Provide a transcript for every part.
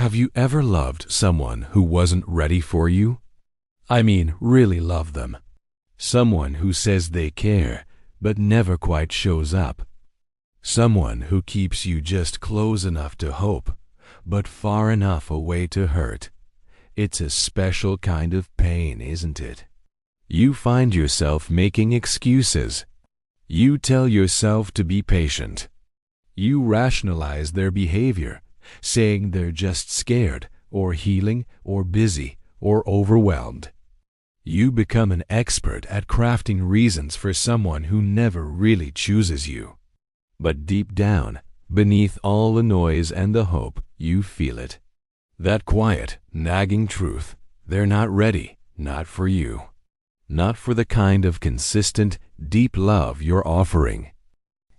Have you ever loved someone who wasn't ready for you? I mean, really love them. Someone who says they care, but never quite shows up. Someone who keeps you just close enough to hope, but far enough away to hurt. It's a special kind of pain, isn't it? You find yourself making excuses. You tell yourself to be patient. You rationalize their behavior, saying they're just scared, or healing, or busy, or overwhelmed. You become an expert at crafting reasons for someone who never really chooses you. But deep down, beneath all the noise and the hope, you feel it. That quiet, nagging truth. They're not ready, not for you. Not for the kind of consistent, deep love you're offering.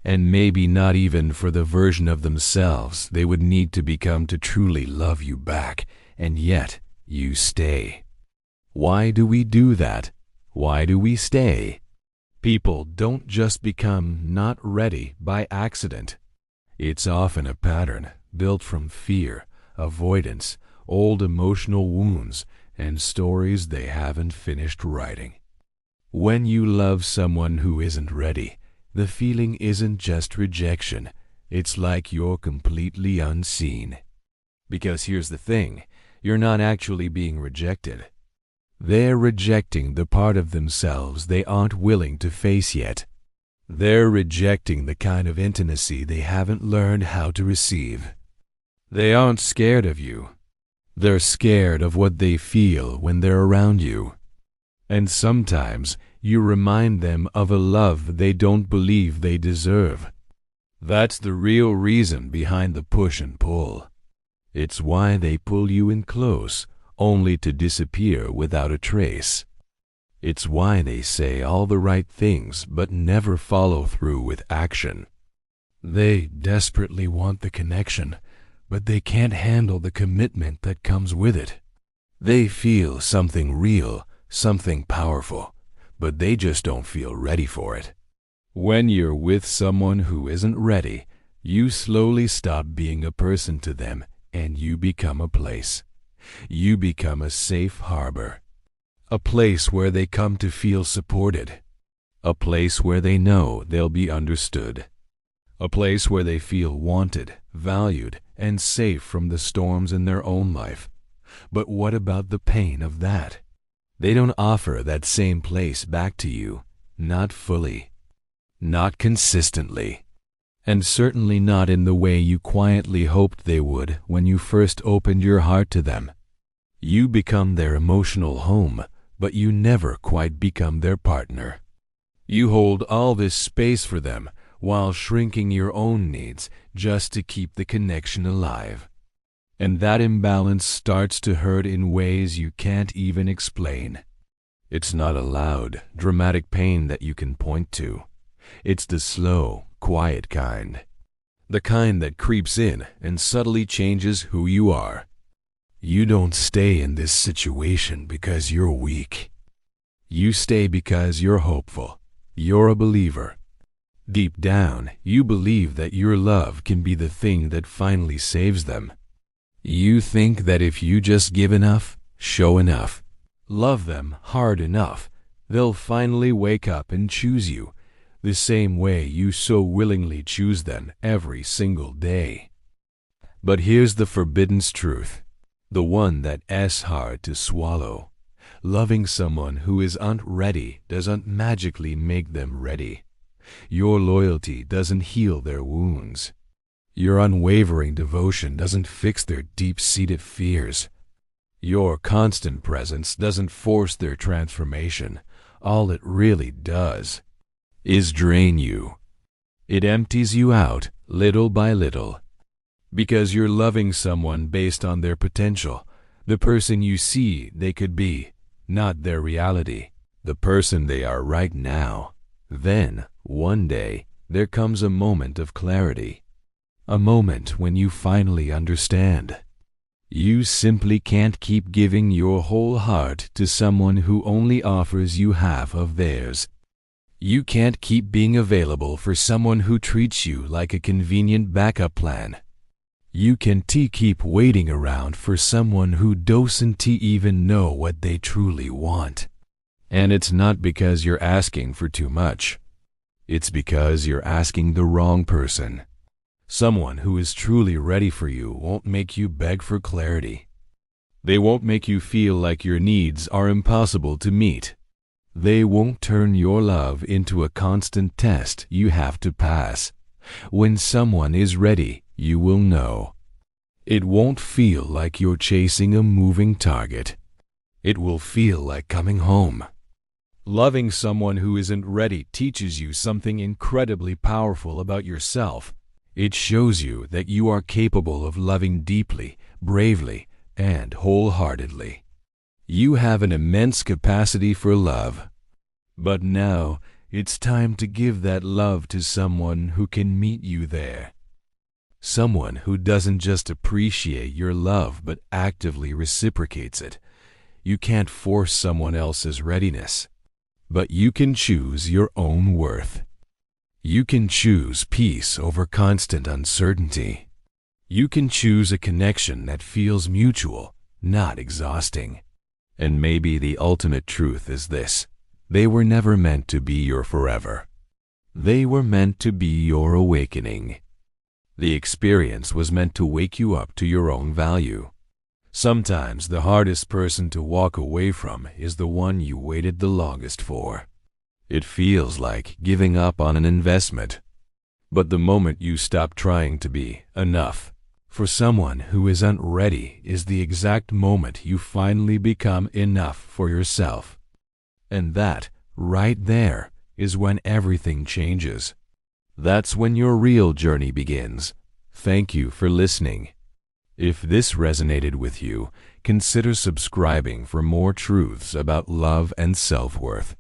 And maybe not even for the version of themselves they would need to become to truly love you back, and yet you stay. Why do we do that? Why do we stay? People don't just become not ready by accident. It's often a pattern built from fear, avoidance, old emotional wounds, and stories they haven't finished writing. When you love someone who isn't ready, the feeling isn't just rejection. It's like you're completely unseen. Because here's the thing, you're not actually being rejected. They're rejecting the part of themselves they aren't willing to face yet. They're rejecting the kind of intimacy they haven't learned how to receive. They aren't scared of you. They're scared of what they feel when they're around you. And sometimes you remind them of a love they don't believe they deserve. That's the real reason behind the push and pull. It's why they pull you in close, only to disappear without a trace. It's why they say all the right things but never follow through with action. They desperately want the connection, but they can't handle the commitment that comes with it. They feel something real, something powerful, but they just don't feel ready for it. When you're with someone who isn't ready, you slowly stop being a person to them and you become a place. You become a safe harbor. A place where they come to feel supported. A place where they know they'll be understood. A place where they feel wanted, valued, and safe from the storms in their own life. But what about the pain of that? They don't offer that same place back to you, not fully, not consistently, and certainly not in the way you quietly hoped they would when you first opened your heart to them. You become their emotional home, but you never quite become their partner. You hold all this space for them while shrinking your own needs just to keep the connection alive. And that imbalance starts to hurt in ways you can't even explain. It's not a loud, dramatic pain that you can point to. It's the slow, quiet kind. The kind that creeps in and subtly changes who you are. You don't stay in this situation because you're weak. You stay because you're hopeful. You're a believer. Deep down, you believe that your love can be the thing that finally saves them. You think that if you just give enough, show enough, love them hard enough, they'll finally wake up and choose you, the same way you so willingly choose them every single day. But here's the forbidden truth, the one that's hard to swallow. Loving someone who isn't ready doesn't magically make them ready. Your loyalty doesn't heal their wounds. Your unwavering devotion doesn't fix their deep-seated fears. Your constant presence doesn't force their transformation. All it really does is drain you. It empties you out little by little. Because you're loving someone based on their potential, the person you see they could be, not their reality, the person they are right now. Then, one day, there comes a moment of clarity. A moment when you finally understand. You simply can't keep giving your whole heart to someone who only offers you half of theirs. You can't keep being available for someone who treats you like a convenient backup plan. You can't keep waiting around for someone who doesn't even know what they truly want. And it's not because you're asking for too much. It's because you're asking the wrong person. Someone who is truly ready for you won't make you beg for clarity. They won't make you feel like your needs are impossible to meet. They won't turn your love into a constant test you have to pass. When someone is ready, you will know. It won't feel like you're chasing a moving target. It will feel like coming home. Loving someone who isn't ready teaches you something incredibly powerful about yourself. It shows you that you are capable of loving deeply, bravely, and wholeheartedly. You have an immense capacity for love. But now, it's time to give that love to someone who can meet you there. Someone who doesn't just appreciate your love but actively reciprocates it. You can't force someone else's readiness, but you can choose your own worth. You can choose peace over constant uncertainty. You can choose a connection that feels mutual, not exhausting. And maybe the ultimate truth is this: they were never meant to be your forever. They were meant to be your awakening. The experience was meant to wake you up to your own value. Sometimes the hardest person to walk away from is the one you waited the longest for. It feels like giving up on an investment. But the moment you stop trying to be enough for someone who isn't ready is the exact moment you finally become enough for yourself. And that, right there, is when everything changes. That's when your real journey begins. Thank you for listening. If this resonated with you, consider subscribing for more truths about love and self-worth.